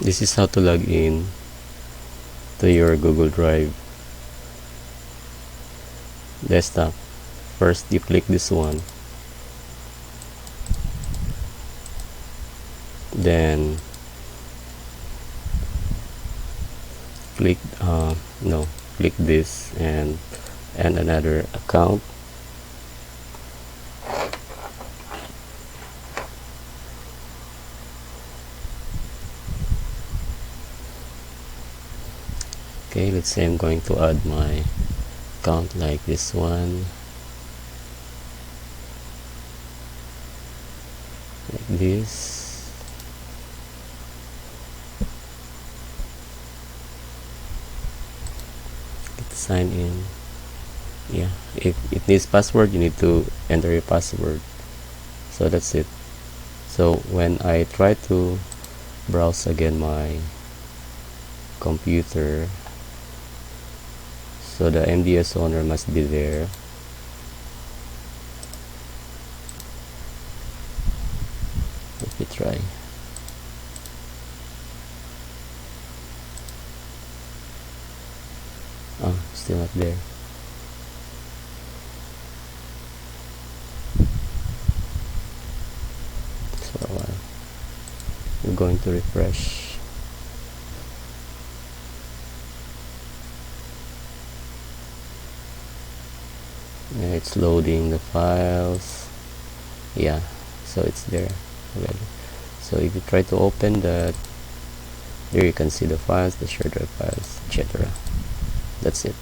This is how to log in to your Google Drive desktop. First, you click this one, then click no click this and another account. Okay, let's say I'm going to add my account like this one, like this. Let's sign in. Yeah, if it needs password, you need to enter your password. So that's it. So when I try to browse again my computer, so the MDS owner must be there. Let me try. Oh, still not there. For a while. We're going to refresh. Yeah, it's loading the files. Yeah, so it's there already. So if you try to open that, there you can see the files, the shared drive files, etc. That's it.